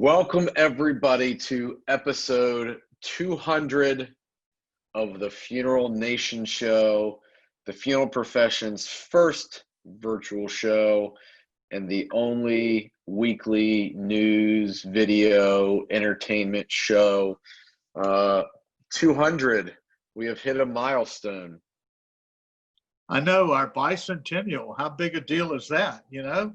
Welcome, everybody, to episode 200 of the Funeral Nation Show, the funeral profession's first virtual show, and the only weekly news, video, entertainment show. 200. We have hit a milestone. I know, our bicentennial. How big a deal is that, you know?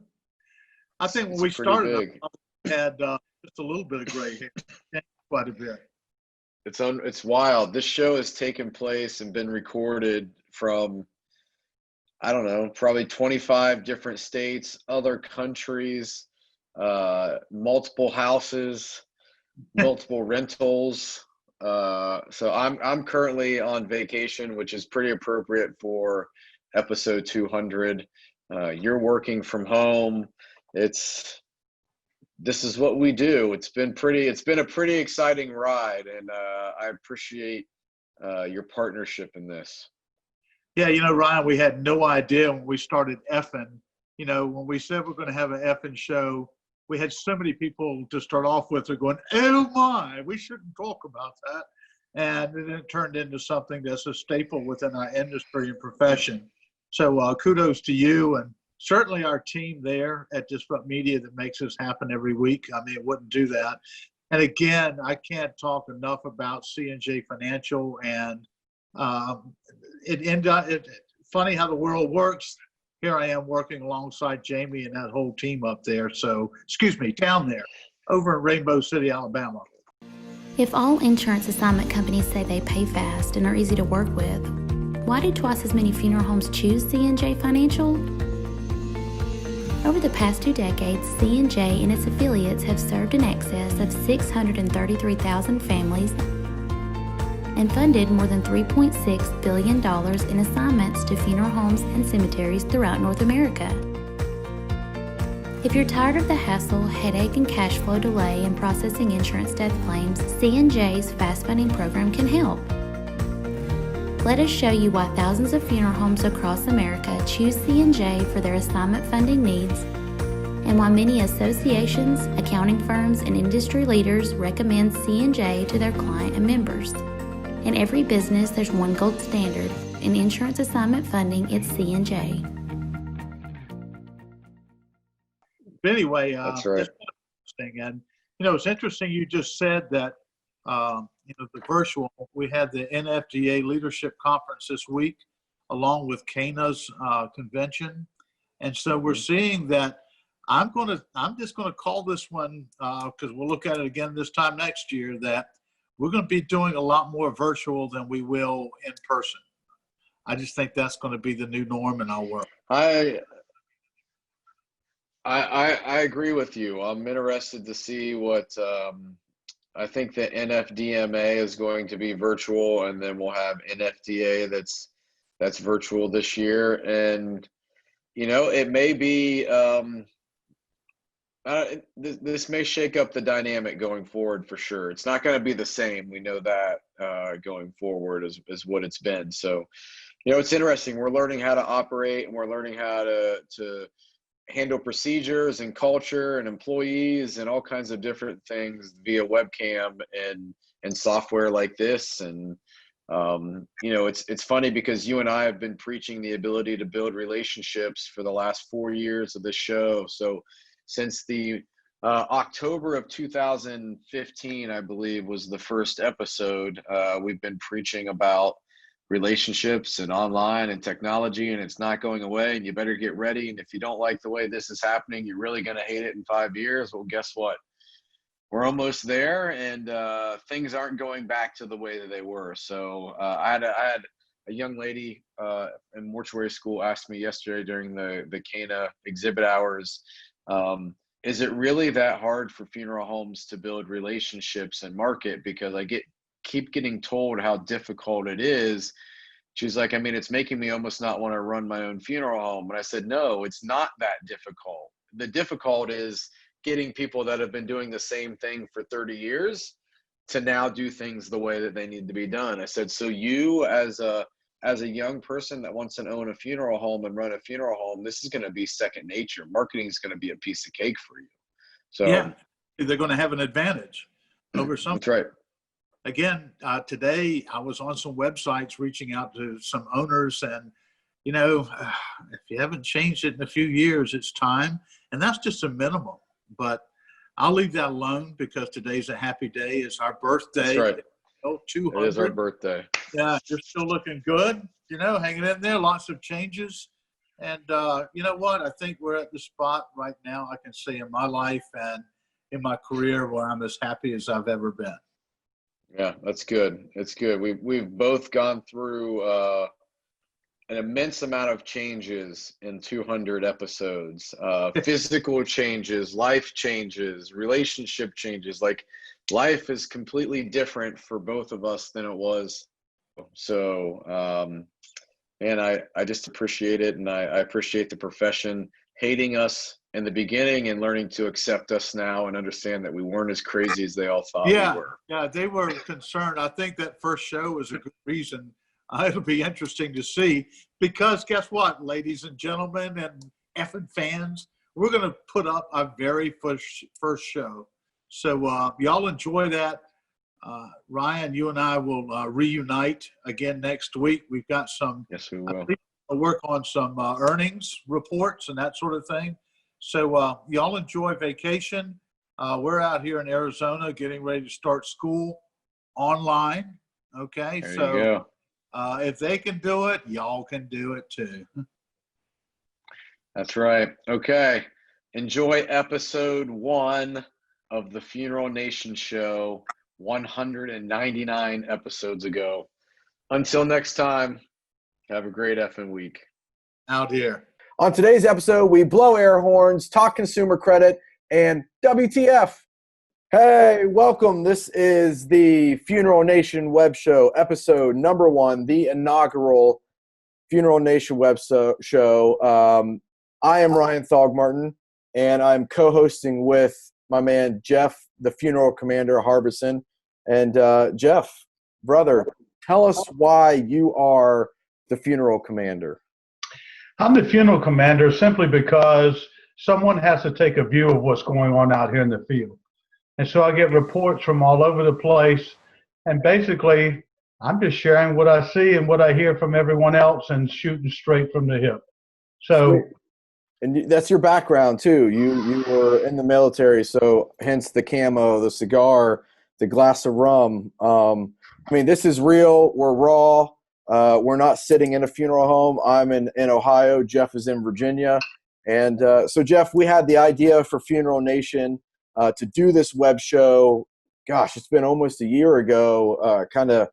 I think when we started, we had just a little bit of gray hair, quite a bit. It's wild. This show has taken place and been recorded from, I don't know, probably 25 different states, other countries, multiple houses, multiple rentals. So I'm currently on vacation, which is pretty appropriate for episode 200. You're working from home. This is what we do. It's been a pretty exciting ride, and I appreciate your partnership in this. Yeah, you know, Ryan, we had no idea when we started effing. You know, when we said we're going to have an effing show, we had so many people to start off with are going, oh my, we shouldn't talk about that. And then it turned into something that's a staple within our industry and profession. So kudos to you and certainly our team there at Disrupt Media that makes this happen every week. I mean, it wouldn't do that. And again, I can't talk enough about C&J Financial, and funny how the world works. Here I am working alongside Jamie and that whole team up there. So, down there, over in Rainbow City, Alabama. If all insurance assignment companies say they pay fast and are easy to work with, why do twice as many funeral homes choose C&J Financial? Over the past 2 decades, C&J and its affiliates have served in excess of 633,000 families and funded more than $3.6 billion in assignments to funeral homes and cemeteries throughout North America. If you're tired of the hassle, headache, and cash flow delay in processing insurance death claims, C&J's Fast Funding program can help. Let us show you why thousands of funeral homes across America choose C&J for their assignment funding needs, and why many associations, accounting firms, and industry leaders recommend C&J to their client and members. In every business, there's one gold standard. In insurance assignment funding, it's C&J. Anyway, That's right. That's interesting. And, you know, it's interesting you just said that, the virtual, we had the NFDA Leadership Conference this week, along with CANA's convention. And so we're seeing that I'm just going to call this one, because we'll look at it again this time next year, that we're going to be doing a lot more virtual than we will in person. I just think that's going to be the new norm in our world. I agree with you. I'm interested to see what I think the NFDMA is going to be virtual, and then we'll have NFDA that's virtual this year. And you know, it may be this may shake up the dynamic going forward for sure. It's not going to be the same. We know that going forward as what it's been. So, you know, it's interesting. We're learning how to operate, and we're learning how to handle procedures and culture and employees and all kinds of different things via webcam and software like this. And you know, it's funny because you and I have been preaching the ability to build relationships for the last 4 years of this show. So since the October of 2015, I believe, was the first episode, we've been preaching about relationships and online and technology, and it's not going away, and you better get ready. And if you don't like the way this is happening, you're really going to hate it in 5 years. Well, guess what? We're almost there, and things aren't going back to the way that they were. So I had a young lady in mortuary school ask me yesterday during the CANA exhibit hours, is it really that hard for funeral homes to build relationships and market? Because I keep getting told how difficult it is. She's like, I mean, it's making me almost not want to run my own funeral home. And I said, no, it's not that difficult. The difficult is getting people that have been doing the same thing for 30 years to now do things the way that they need to be done. I said, so you as a young person that wants to own a funeral home and run a funeral home, this is going to be second nature. Marketing is going to be a piece of cake for you. So yeah. they're going to have an advantage over something. That's right. Again, today I was on some websites reaching out to some owners, and if you haven't changed it in a few years, it's time. And that's just a minimum. But I'll leave that alone because today's a happy day. It's our birthday. That's right. 200. It is our birthday. Yeah, you're still looking good. Hanging in there. Lots of changes. And you know what? I think we're at the spot right now, I can say, in my life and in my career where I'm as happy as I've ever been. Yeah, that's good. It's good. We've both gone through an immense amount of changes in 200 episodes. Physical changes, life changes, relationship changes. Like, life is completely different for both of us than it was. So, and I just appreciate it, and I appreciate the profession hating us in the beginning and learning to accept us now and understand that we weren't as crazy as they all thought we were. Yeah, they were concerned. I think that first show was a good reason. It'll be interesting to see, because guess what, ladies and gentlemen and effing fans, we're going to put up our very first show. So y'all enjoy that. Ryan, you and I will reunite again next week. We've got some. Yes, we will. Work on some earnings reports and that sort of thing. So y'all enjoy vacation. We're out here in Arizona getting ready to start school online. Okay, There so you go. If they can do it, y'all can do it too. That's right. Okay. Enjoy episode 1 of the Funeral Nation show, 199 episodes ago. Until next time, have a great effing week. Out here. On today's episode, we blow air horns, talk consumer credit, and WTF. Hey, welcome. This is the Funeral Nation web show, episode number 1, the inaugural Funeral Nation web show. I am Ryan Thogmartin, and I'm co-hosting with my man Jeff, the funeral commander Harbison. And Jeff, brother, tell us why you are the funeral commander. I'm the funeral commander simply because someone has to take a view of what's going on out here in the field. And so I get reports from all over the place. And basically, I'm just sharing what I see and what I hear from everyone else and shooting straight from the hip. So, and that's your background too. You were in the military, so hence the camo, the cigar, the glass of rum. I mean, this is real. We're raw. We're not sitting in a funeral home. I'm in Ohio. Jeff is in Virginia. And so, Jeff, we had the idea for Funeral Nation to do this web show. Gosh, it's been almost a year ago, kind of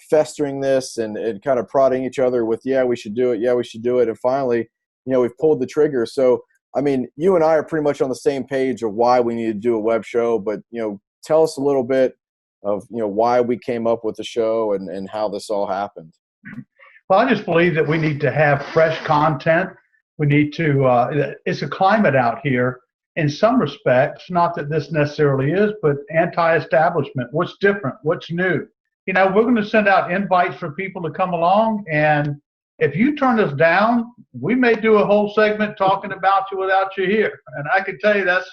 festering this and kind of prodding each other with, yeah, we should do it. Yeah, we should do it. And finally, we've pulled the trigger. So, I mean, you and I are pretty much on the same page of why we need to do a web show. But, tell us a little bit of, why we came up with the show and how this all happened. Well, I just believe that we need to have fresh content. We need to, it's a climate out here in some respects, not that this necessarily is, but anti-establishment. What's different? What's new? We're going to send out invites for people to come along. And if you turn us down, we may do a whole segment talking about you without you here. And I can tell you that's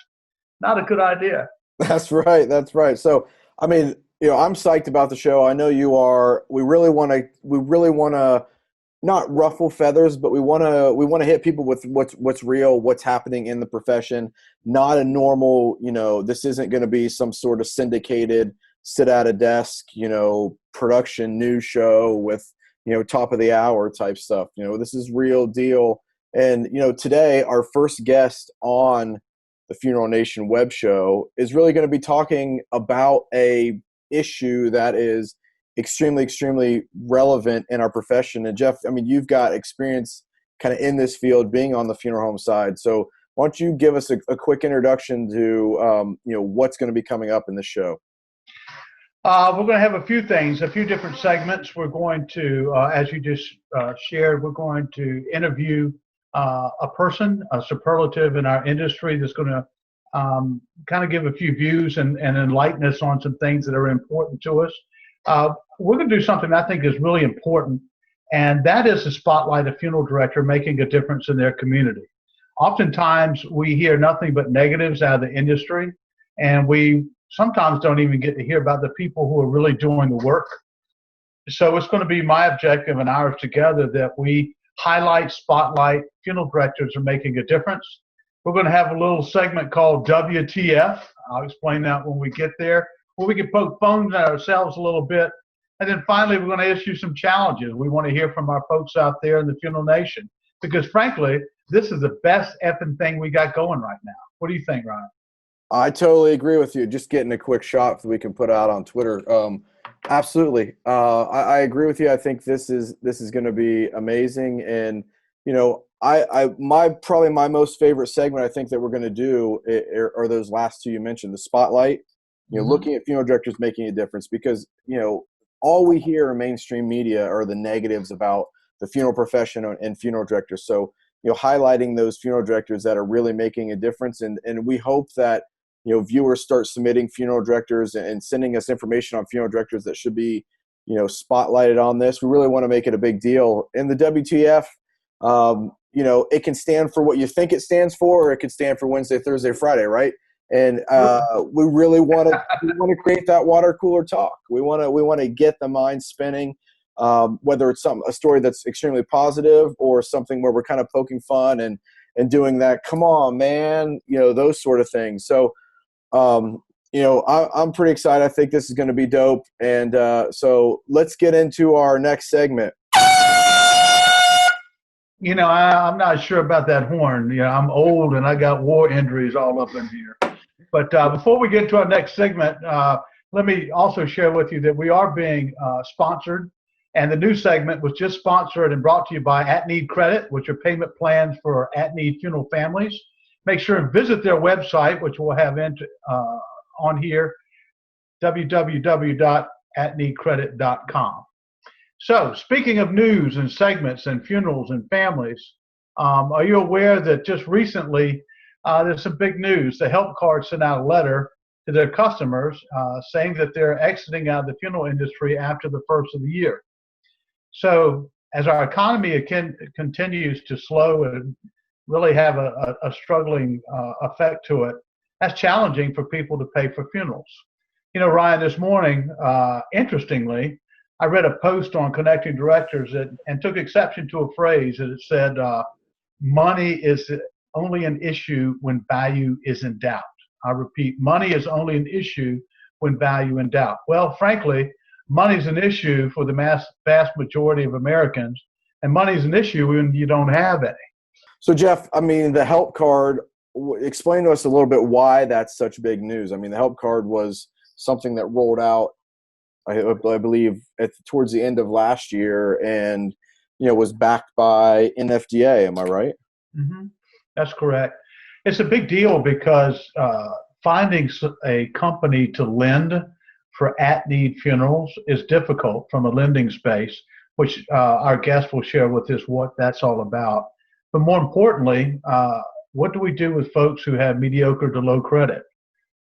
not a good idea. That's right. That's right. So, I mean, I'm psyched about the show. I know you are. We really want to not ruffle feathers, but we want to hit people with what's real, what's happening in the profession. Not a normal, this isn't going to be some sort of syndicated, sit at a desk, production news show with, top of the hour type stuff. This is real deal. And, today our first guest on the Funeral Nation web show is really going to be talking about a issue that is extremely, extremely relevant in our profession. And Jeff, I mean, you've got experience kind of in this field, being on the funeral home side. So why don't you give us a quick introduction to, what's going to be coming up in the show? We're going to have a few things, a few different segments. We're going to, as you just shared, we're going to interview a person, a superlative in our industry that's going to kind of give a few views and enlighten us on some things that are important to us. We're going to do something I think is really important, and that is to spotlight a funeral director making a difference in their community. Oftentimes, we hear nothing but negatives out of the industry, and we sometimes don't even get to hear about the people who are really doing the work. So it's going to be my objective and ours together that we highlight, spotlight funeral directors are making a difference. We're going to have a little segment called WTF. I'll explain that when we get there, where we can poke fun at ourselves a little bit. And then finally, we're going to issue some challenges. We want to hear from our folks out there in the funeral nation, because frankly, this is the best effing thing we got going right now. What do you think, Ryan? I totally agree with you. Just getting a quick shot that we can put out on Twitter. Absolutely. I agree with you. I think this is going to be amazing. And, probably my most favorite segment I think that we're going to do are those last two you mentioned, the spotlight, looking at funeral directors making a difference, because, all we hear in mainstream media are the negatives about the funeral profession and funeral directors. So, highlighting those funeral directors that are really making a difference. And we hope that, viewers start submitting funeral directors and sending us information on funeral directors that should be, spotlighted on this. We really want to make it a big deal. In the WTF, it can stand for what you think it stands for, or it could stand for Wednesday, Thursday, Friday, right? And we really want to create that water cooler talk. We want to get the mind spinning, whether it's a story that's extremely positive or something where we're kind of poking fun and doing that. Come on, man, those sort of things. So. I'm pretty excited. I think this is going to be dope. And so let's get into our next segment. I'm not sure about that horn. I'm old and I got war injuries all up in here. But before we get to our next segment, let me also share with you that we are being sponsored. And the new segment was just sponsored and brought to you by At Need Credit, which are payment plans for at need funeral families. Make sure and visit their website, which we'll have on here, www.atneedcredit.com. So, speaking of news and segments and funerals and families, are you aware that just recently there's some big news? The Help Card sent out a letter to their customers saying that they're exiting out of the funeral industry after the first of the year. So, as our economy continues to slow and really have a struggling effect to it, that's challenging for people to pay for funerals. Ryan, this morning, interestingly, I read a post on Connecting Directors and took exception to a phrase that it said, money is only an issue when value is in doubt. I repeat, money is only an issue when value in doubt. Well, frankly, money is an issue for the vast majority of Americans, and money is an issue when you don't have any. So, Jeff, the Help Card, explain to us a little bit why that's such big news. The Help Card was something that rolled out, I believe, towards the end of last year and, was backed by NFDA. Am I right? Mm-hmm. That's correct. It's a big deal because finding a company to lend for at-need funerals is difficult from a lending space, which our guest will share with us what that's all about. But more importantly, what do we do with folks who have mediocre to low credit?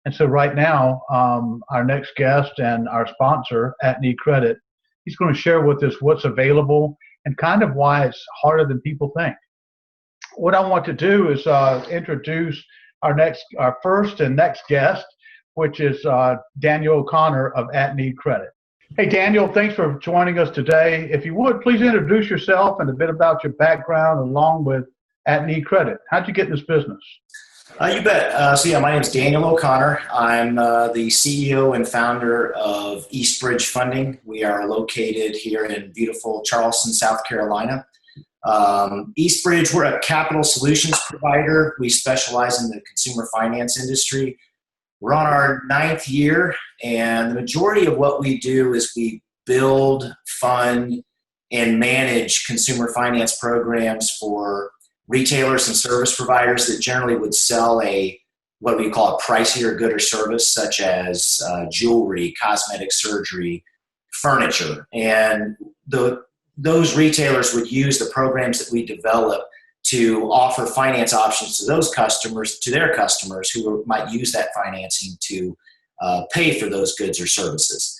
And so right now, our next guest and our sponsor, At Need Credit, he's going to share with us what's available and kind of why it's harder than people think. What I want to do is introduce our first and next guest, which is Daniel O'Connor of At Need Credit. Hey, Daniel, thanks for joining us today. If you would, please introduce yourself and a bit about your background along with At Need Credit. How'd you get in this business? You bet. My name is Daniel O'Connor. I'm the CEO and founder of Eastbridge Funding. We are located here in beautiful Charleston, South Carolina. Eastbridge, we're a capital solutions provider. We specialize in the consumer finance industry. We're on our 9th year, and the majority of what we do is we build, fund, and manage consumer finance programs for retailers and service providers that generally would sell what we call a pricier good or service, such as jewelry, cosmetic surgery, furniture. And those retailers would use the programs that we develop to offer finance options to those customers, to their customers who might use that financing to pay for those goods or services.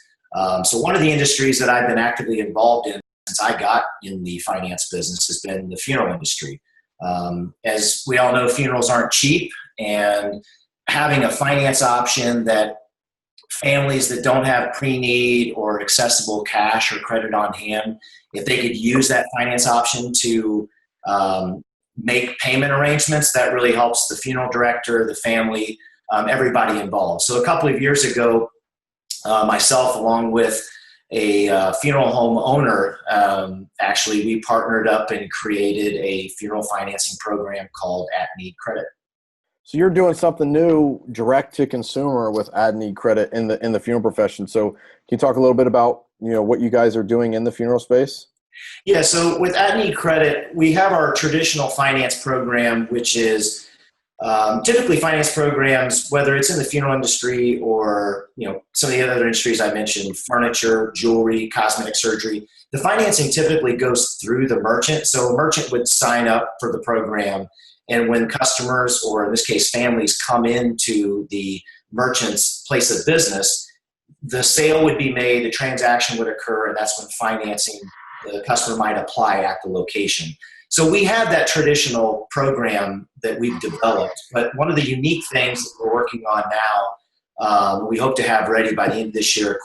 So one of the industries that I've been actively involved in since I got in the finance business has been the funeral industry. As we all know, funerals aren't cheap, and having a finance option that families that don't have pre-need or accessible cash or credit on hand, if they could use that finance option to make payment arrangements, that really helps the funeral director, the family, everybody involved. So a couple of years ago, myself, along with a funeral home owner, actually, we partnered up and created a funeral financing program called At Need Credit. So you're doing something new, direct to consumer with At Need Credit in the funeral profession. So can you talk a little bit about what you guys are doing in the funeral space? Yeah, so with At Need Credit, we have our traditional finance program, which is typically finance programs, whether it's in the funeral industry or some of the other industries I mentioned, furniture, jewelry, cosmetic surgery. The financing typically goes through the merchant. So a merchant would sign up for the program, and when customers, or in this case families, come into the merchant's place of business, the sale would be made, the transaction would occur, and that's when financing, the customer might apply at the location. So we have that traditional program that we've developed, but one of the unique things that we're working on now, we hope to have ready by the end of this year,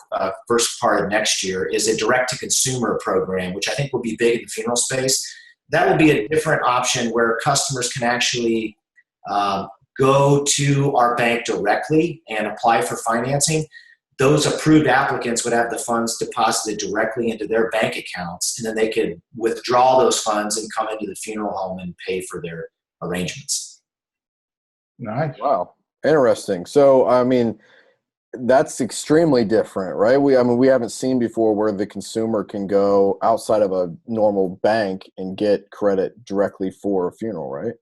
first part of next year, is a direct-to-consumer program, which I think will be big in the funeral space. That will be a different option where customers can actually go to our bank directly and apply for financing. Those approved applicants would have the funds deposited directly into their bank accounts, and then they could withdraw those funds and come into the funeral home and pay for their arrangements. Nice. Wow. Interesting. So, I mean, that's extremely different, right? We haven't seen before where the consumer can go outside of a normal bank and get credit directly for a funeral, right?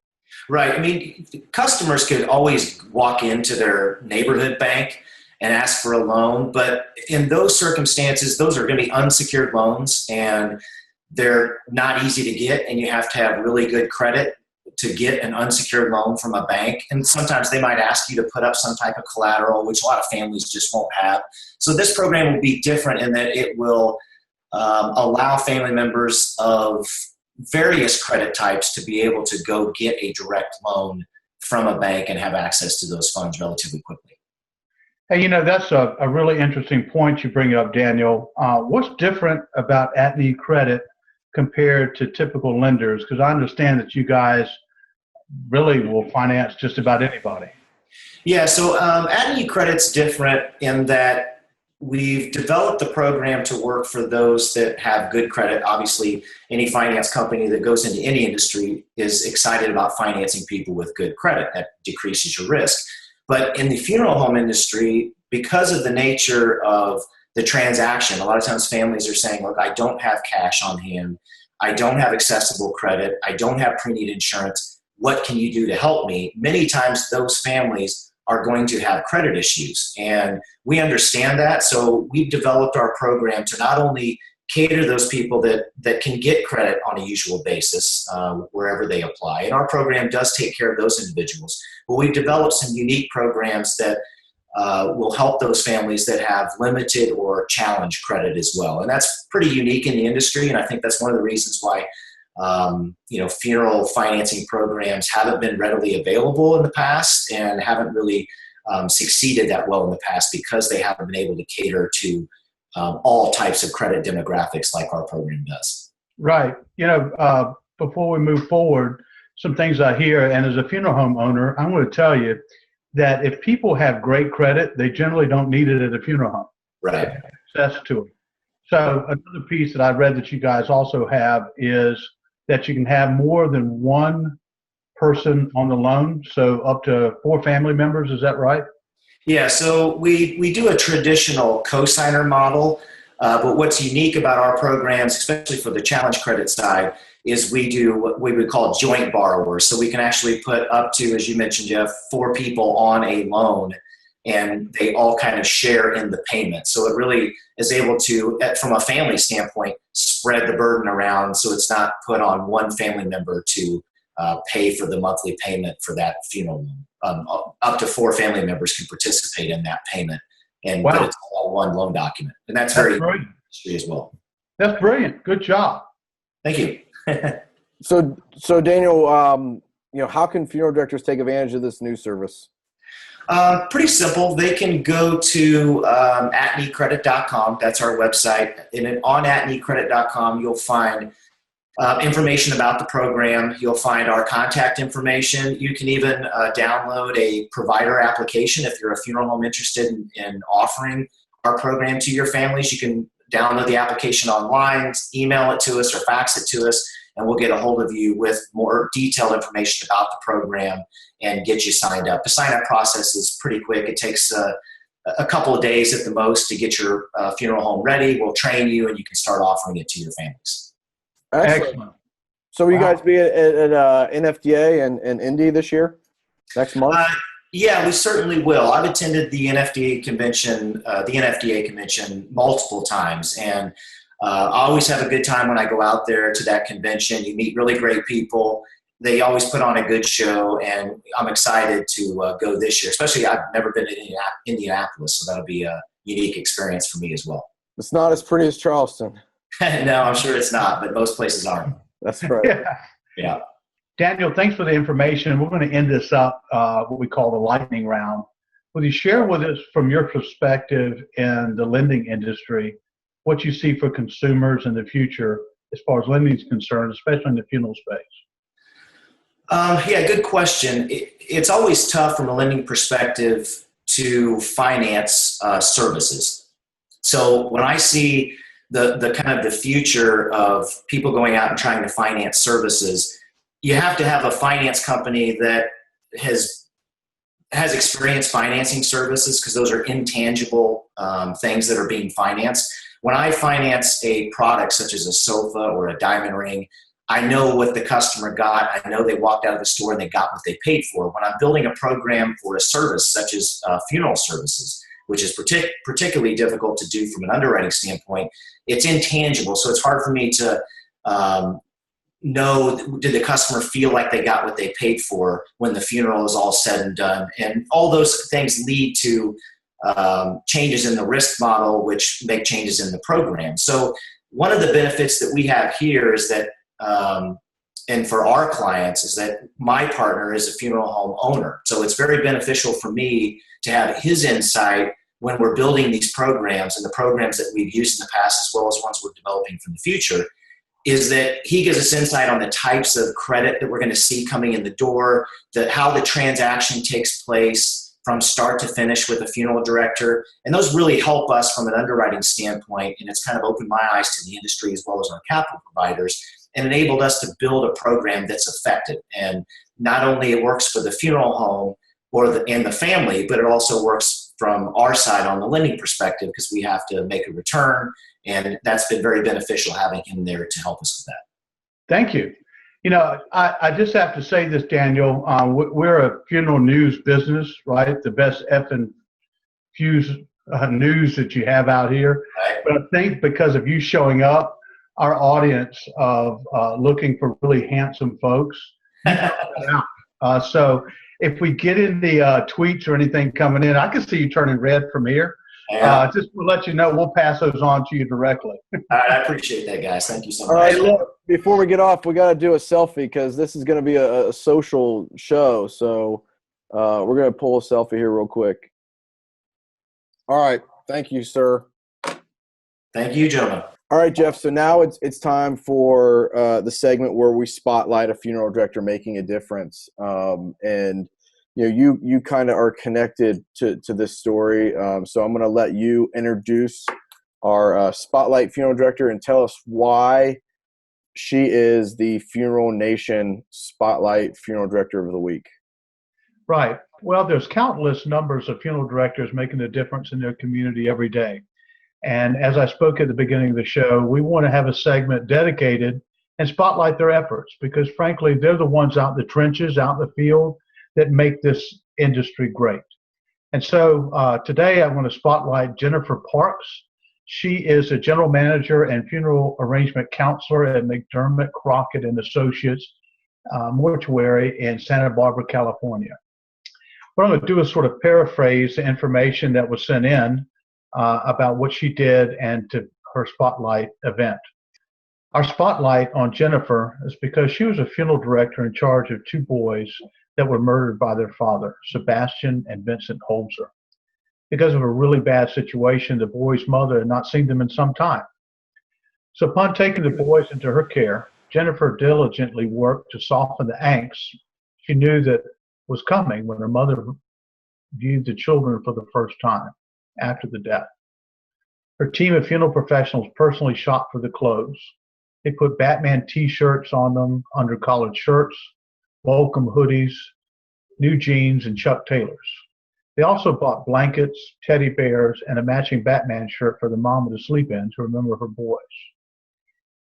Right. I mean, customers could always walk into their neighborhood bank and ask for a loan, but in those circumstances, those are going to be unsecured loans, and they're not easy to get, and you have to have really good credit to get an unsecured loan from a bank. And sometimes they might ask you to put up some type of collateral, which a lot of families just won't have. So this program will be different in that it will allow family members of various credit types to be able to go get a direct loan from a bank and have access to those funds relatively quickly. Hey, that's a really interesting point you bring up, Daniel. What's different about At Need Credit compared to typical lenders? Because I understand that you guys really will finance just about anybody. Yeah, so At Need Credit's different in that we've developed the program to work for those that have good credit. Obviously, any finance company that goes into any industry is excited about financing people with good credit. That decreases your risk. But in the funeral home industry, because of the nature of the transaction, a lot of times families are saying, look, I don't have cash on hand. I don't have accessible credit. I don't have pre-need insurance. What can you do to help me? Many times those families are going to have credit issues, and we understand that. So we've developed our program to not only cater to those people that can get credit on a usual basis wherever they apply. And our program does take care of those individuals. But we've developed some unique programs that will help those families that have limited or challenged credit as well. And that's pretty unique in the industry. And I think that's one of the reasons why funeral financing programs haven't been readily available in the past and haven't really succeeded that well in the past, because they haven't been able to cater to all types of credit demographics like our program does. Right. Before we move forward, some things I hear, and as a funeral home owner, I'm going to tell you that if people have great credit, they generally don't need it at a funeral home. Right. Access to it. So another piece that I read that you guys also have is that you can have more than one person on the loan, so up to 4 family members. Is that right? Yeah, so we do a traditional cosigner model, but what's unique about our programs, especially for the challenge credit side, is we do what we would call joint borrowers. So we can actually put up to, as you mentioned, Jeff, 4 people on a loan, and they all kind of share in the payment. So it really is able to, from a family standpoint, spread the burden around, so it's not put on one family member to pay for the monthly payment for that funeral loan. Up to 4 family members can participate in that payment, and but it's all one loan document, and that's very brilliant as well. That's brilliant. Good job. Thank you. So Daniel, how can funeral directors take advantage of this new service? Pretty simple. They can go to atnecredit.com. That's our website. And on atnecredit.com, you'll find information about the program. You'll find our contact information. You can even download a provider application if you're a funeral home interested in offering our program to your families. You can download the application online, email it to us or fax it to us, and we'll get a hold of you with more detailed information about the program and get you signed up. The sign-up process is pretty quick. It takes a couple of days at the most to get your funeral home ready. We'll train you, and you can start offering it to your families. Excellent. So will you guys be at NFDA and Indy this year, next month? Yeah, we certainly will. I've attended the NFDA convention multiple times, and I always have a good time when I go out there to that convention. You meet really great people. They always put on a good show, and I'm excited to go this year. Especially, I've never been to Indianapolis, so that'll be a unique experience for me as well. It's not as pretty as Charleston. No, I'm sure it's not, but most places aren't. That's right. Yeah. Daniel, thanks for the information. We're going to end this up, what we call the lightning round. Will you share with us, from your perspective in the lending industry, what you see for consumers in the future as far as lending is concerned, especially in the funeral space? Yeah, good question. It's always tough from a lending perspective to finance services. So when I see the kind of the future of people going out and trying to finance services, you have to have a finance company that has experience financing services, because those are intangible things that are being financed. When I finance a product such as a sofa or a diamond ring, I know what the customer got. I know they walked out of the store and they got what they paid for. When I'm building a program for a service such as funeral services, which is particularly difficult to do from an underwriting standpoint, it's intangible. So it's hard for me to know, did the customer feel like they got what they paid for when the funeral is all said and done? And all those things lead to changes in the risk model, which make changes in the program. So one of the benefits that we have here is that, and for our clients, is that my partner is a funeral home owner. So it's very beneficial for me to have his insight when we're building these programs, and the programs that we've used in the past as well as ones we're developing for the future, is that he gives us insight on the types of credit that we're going to see coming in the door, how the transaction takes place from start to finish with a funeral director. And those really help us from an underwriting standpoint, and it's kind of opened my eyes to the industry as well as our capital providers, and enabled us to build a program that's effective. And not only it works for the funeral home and the family, but it also works from our side on the lending perspective, because we have to make a return. And that's been very beneficial having him there to help us with that. Thank you. You know, I just have to say this, Daniel. We're a funeral news business, right? The best effing news that you have out here. Right. But I think because of you showing up, our audience of looking for really handsome folks. So if we get in the tweets or anything coming in, I can see you turning red from here. Yeah. Just to let you know, we'll pass those on to you directly. I appreciate that, guys. Thank you so much. All right, look, before we get off, we got to do a selfie, because this is going to be a social show. So we're going to pull a selfie here real quick. All right. Thank you, sir. Thank you, gentlemen. All right, Jeff. So now it's time for the segment where we spotlight a funeral director making a difference. And you kind of are connected to this story. So I'm going to let you introduce our spotlight funeral director and tell us why she is the Funeral Nation Spotlight Funeral Director of the Week. Right. Well, there's countless numbers of funeral directors making a difference in their community every day. And as I spoke at the beginning of the show, we want to have a segment dedicated and spotlight their efforts, because frankly, they're the ones out in the trenches, out in the field, that make this industry great. And so today I want to spotlight Jennifer Parks. She is a general manager and funeral arrangement counselor at McDermott, Crockett and Associates Mortuary in Santa Barbara, California. What I'm going to do is sort of paraphrase the information that was sent in about what she did and to her spotlight event. Our spotlight on Jennifer is because she was a funeral director in charge of two boys that were murdered by their father, Sebastian and Vincent Holzer. Because of a really bad situation, the boys' mother had not seen them in some time. So upon taking the boys into her care, Jennifer diligently worked to soften the angst she knew that was coming when her mother viewed the children for the first time after the death. Her team of funeral professionals personally shopped for the clothes. They put Batman t-shirts on them, under collared shirts, welcome hoodies, new jeans, and Chuck Taylors. They also bought blankets, teddy bears, and a matching Batman shirt for the mom to sleep in to remember her boys.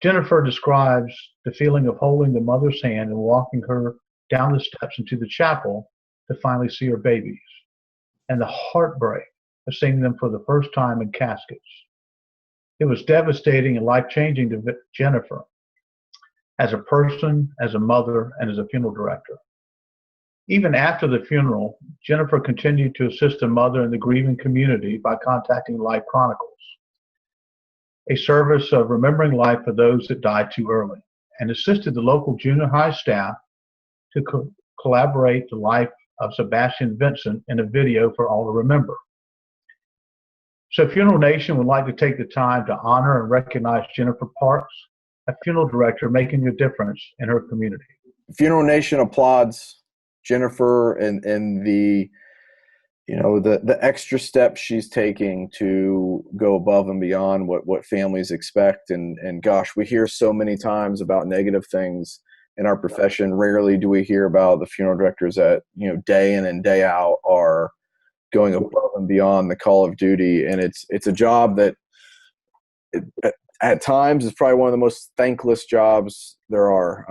Jennifer describes the feeling of holding the mother's hand and walking her down the steps into the chapel to finally see her babies, and the heartbreak of seeing them for the first time in caskets. It was devastating and life-changing to Jennifer as a person, as a mother, and as a funeral director. Even after the funeral, Jennifer continued to assist the mother and the grieving community by contacting Life Chronicles, a service of remembering life for those that died too early, and assisted the local junior high staff to collaborate the life of Sebastian Vincent in a video for all to remember. So Funeral Nation would like to take the time to honor and recognize Jennifer Parks, a funeral director making a difference in her community. Funeral Nation applauds Jennifer and the extra steps she's taking to go above and beyond what families expect. And gosh, we hear so many times about negative things in our profession. Rarely do we hear about the funeral directors that, day in and day out are going above and beyond the call of duty. And it's a job that at times is probably one of the most thankless jobs there are.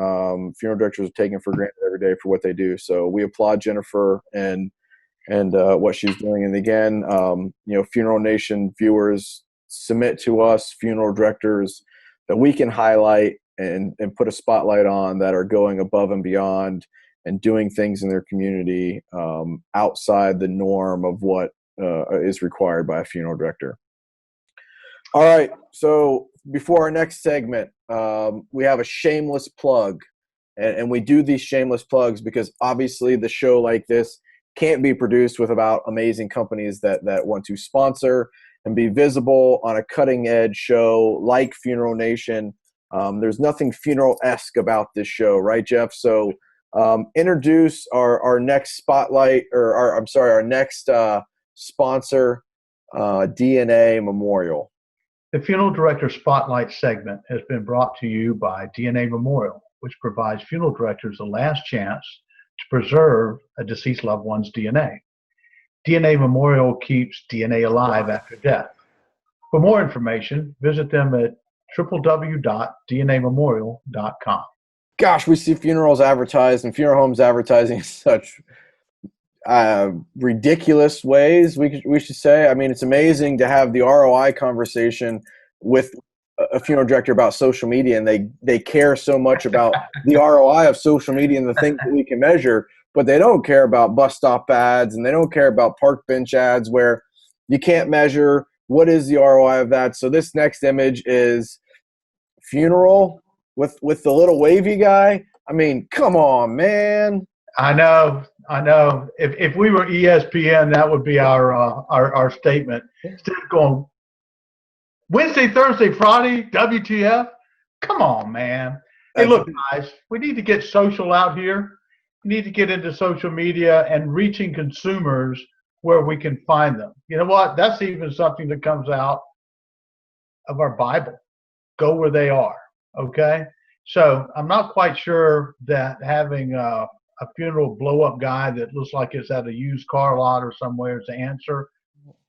Funeral directors are taken for granted every day for what they do. So we applaud Jennifer and what she's doing. And again, Funeral Nation viewers, submit to us funeral directors that we can highlight and put a spotlight on that are going above and beyond and doing things in their community outside the norm of what is required by a funeral director. All right, so before our next segment, we have a shameless plug. And we do these shameless plugs because obviously the show like this can't be produced without amazing companies that want to sponsor and be visible on a cutting-edge show like Funeral Nation. There's nothing funeral-esque about this show, right, Jeff? So introduce our next spotlight, our next sponsor, DNA Memorial. The Funeral Director Spotlight segment has been brought to you by DNA Memorial, which provides funeral directors a last chance to preserve a deceased loved one's DNA. DNA Memorial keeps DNA alive after death. For more information, visit them at www.dnamemorial.com. Gosh, we see funerals advertised and funeral homes advertising in such ridiculous ways, we should say. I mean, it's amazing to have the ROI conversation with a funeral director about social media, and they care so much about the ROI of social media and the things that we can measure, but they don't care about bus stop ads and they don't care about park bench ads where you can't measure what is the ROI of that. So this next image is funeral with the little wavy guy. I mean, come on, man. I know. If we were ESPN, that would be our statement. Instead of going Wednesday, Thursday, Friday, WTF? Come on, man. Hey, look, guys, we need to get social out here. We need to get into social media and reaching consumers where we can find them. You know what? That's even something that comes out of our Bible. Go where they are, okay? So I'm not quite sure that having a funeral blow-up guy that looks like it's at a used car lot or somewhere is the answer.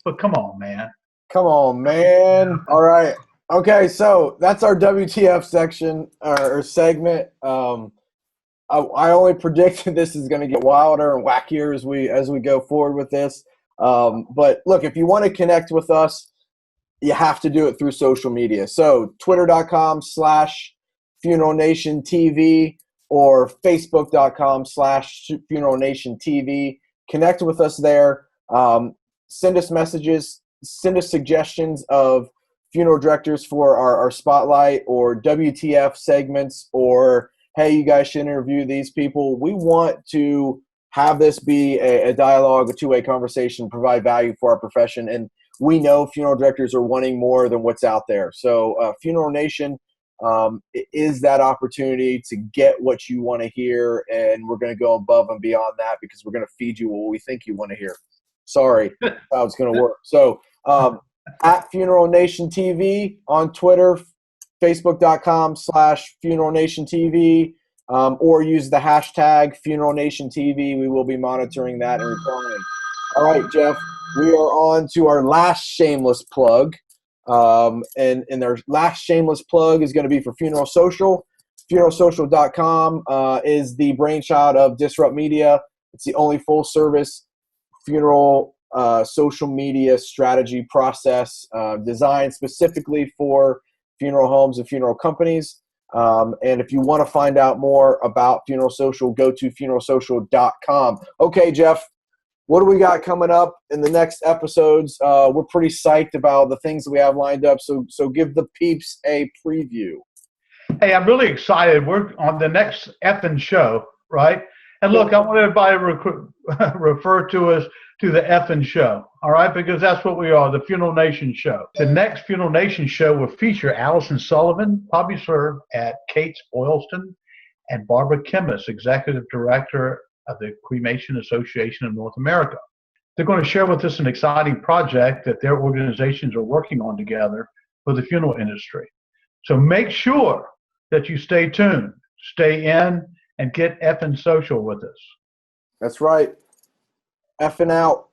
But come on, man. Come on, man. All right. Okay, so that's our WTF section or segment. I only predict that this is going to get wilder and wackier as we go forward with this. But look, if you want to connect with us, you have to do it through social media. So twitter.com/Funeral Nation TV or facebook.com/Funeral Nation TV. Connect with us there. Send us messages. Send us suggestions of funeral directors for our spotlight or WTF segments, or hey, you guys should interview these people. We want to have this be a dialogue, a two-way conversation, provide value for our profession. And we know funeral directors are wanting more than what's out there. So Funeral Nation is that opportunity to get what you want to hear, and we're going to go above and beyond that because we're going to feed you what we think you want to hear. Sorry, how it's going to work. So at Funeral Nation TV on Twitter, Facebook.com/Funeral Nation TV, or use the hashtag Funeral Nation TV. We will be monitoring that and replying. All right, Jeff, we are on to our last shameless plug. And their last shameless plug is going to be for Funeral Social. FuneralSocial.com is the brainchild of Disrupt Media. It's the only full-service funeral social media strategy process designed specifically for funeral homes and funeral companies. And if you want to find out more about Funeral Social, go to FuneralSocial.com. Okay, Jeff. What do we got coming up in the next episodes? We're pretty psyched about the things that we have lined up. So give the peeps a preview. Hey, I'm really excited. We're on the next effing show, right? And look, I want everybody to refer to us to the effing show, all right? Because that's what we are, the Funeral Nation show. The next Funeral Nation show will feature Allison Sullivan, publisher at Cates Boylston, and Barbara Kimmis, executive director of the Cremation Association of North America. They're going to share with us an exciting project that their organizations are working on together for the funeral industry. So make sure that you stay tuned, stay in, and get effing social with us. That's right. Effing out.